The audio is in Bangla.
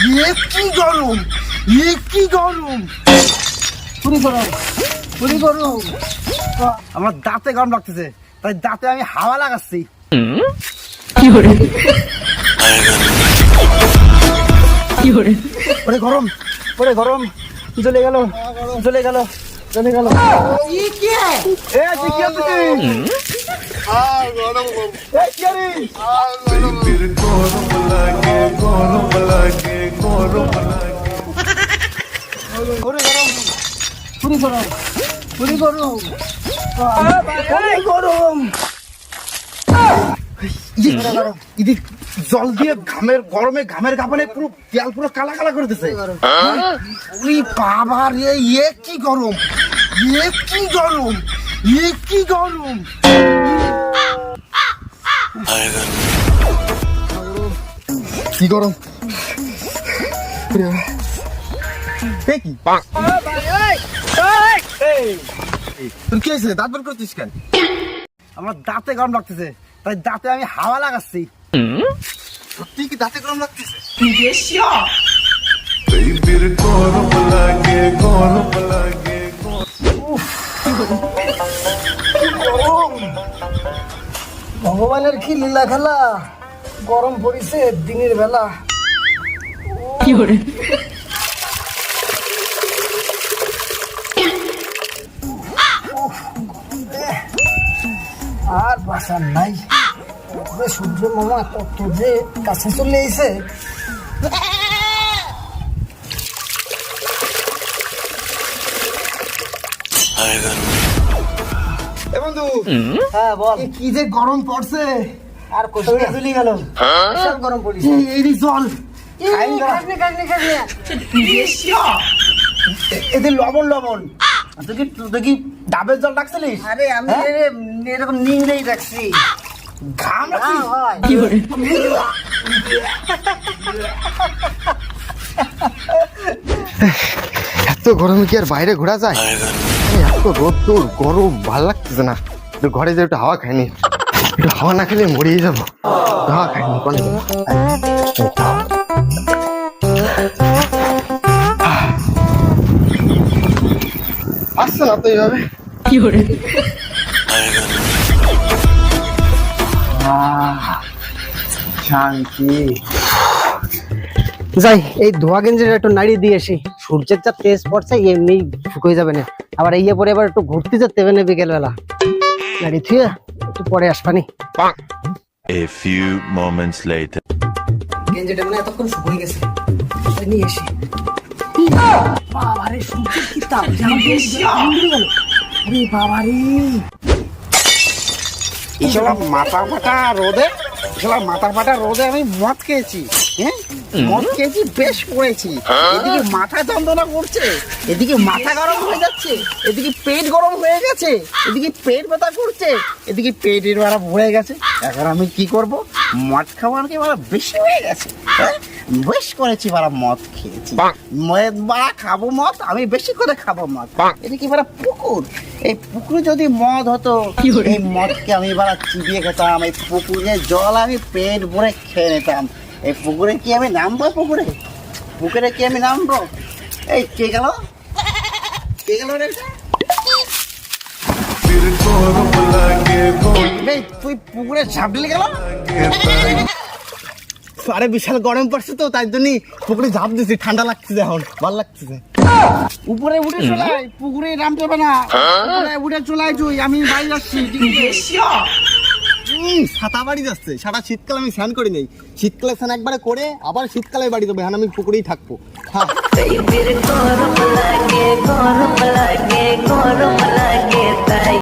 কি গরম, কি গরম, পুরি গরম। আমার দাঁতে গরম লাগতেছে, তাই দাঁতে আমি হাওয়া লাগাচ্ছি। ওরে গরম, ওরে গরম, জ্বলে গেল, জ্বলে গেল, জ্বলে গেল। জল দিয়ে ঘামের গরমে ঘামের কাপড়ে পুরো তেল পুরো কালা কালা করে দিছে। বাবা রে, কি গরম, কি গরম, কি গরম। কি গরম, তোর কি হয়েছে? দাঁত বের করছিস কেন? আমার দাঁতে গরম লাগতেছে, তাই দাঁতে আমি হাওয়া লাগাচ্ছি। সত্যি কি দাঁতে গরম লাগতেছে? ভগবানের কি লীলা খেলা, গরম পড়িছে দিনের বেলা। আর বাসার নাই, সূর্য মামা কত যে কাছে চলে এসে। বন্ধু, হ্যাঁ বল, কি যে গরম পড়ছে, আর কোথায় চলে গেল, সব গরম পড়ছে। এই জল এদের লবণ লবণ, তুই কি ডাবের জল রাখছিলিস? আরে আমি এরকম নিংড়েই রাখছি। ঘাম এত গরমে কি আর বাইরে ঘোরা যায়? এত রোদ্দুর গরম, ভালো লাগতেছে না। ঘরে যে একটু হাওয়া খাইনি, একটু হাওয়া না খেলে মরিয়ে যাবো। হাওয়া খাইনি, আসছে না তো এইভাবে। শান্তি। যাই, এই ধোয়া গেঞ্জিটা একটু নাড়িয়ে দিয়ে আসি। সূর্যের যা তেজ পড়ছে, এমনি শুকিয়ে যাবে না। আবার এই পরে এবার একটু ঘুরতে যেতে হবে না বিকেল বেলা। নাড়ি থুয়ে একটু পরে আসবানি। A few moments later. গেঞ্জিটা মানে এতক্ষণ শুকিয়ে গেছে, নিয়ে এসি। বাবারে, সূর্যের কি তাপ! আরে বাবারে, মাথা ফাটা রোদে আমি মদ খেয়েছি। হ্যাঁ, মদ খেয়েছি, বেশ পড়েছি। এদিকে মাথা যন্ত্রণা করছে, এদিকে মাথা গরম হয়ে যাচ্ছে, এদিকে পেট গরম হয়ে গেছে, এদিকে পেট ব্যথা করছে, এদিকে পেটের বাড়া ভরে গেছে। এখন আমি কি করব? মদ খাওয়ার কি বাড়া বেশি হয়ে গেছে। হ্যাঁ, বেশ করেছি বাড়া, মদ খেয়েছি, মদ বাড়া খাবো, মদ আমি বেশি করে খাবো মদ। এদিকে বাড়া পুকুর, এই পুকুরে যদি মদ হতো, এই মদকে আমি বাড়া চিবিয়ে খেতাম। এই পুকুরের জল আমি পেট ভরে খেয়ে নিতাম। এই পুকুরে কি আমি নামবো? পুকুরে কি আমি নামবো? এই কে গেল, কে গেল রে? তুই পুকুরে ঝাঁপ দিলে গেল? আরে বিশাল গরম পড়ছে তো, তাই জন্য পুকুরে ঝাঁপ দিছি। ঠান্ডা লাগতেছে, এখন ভালো লাগতেছে। উপরে উঠে চলাই, পুকুরে নামতে হবে না। উপরে উঠে চলাই তুই, আমি বাড়ি যাচ্ছি। ছাতা বাড়ি যাচ্ছে। সারা শীতকাল আমি স্নান করি নাই, শীতকালে স্নান একবারে করে আবার শীতকালে বাড়ি যাবো। এখন আমি পুকুরেই থাকবো। হ্যাঁ।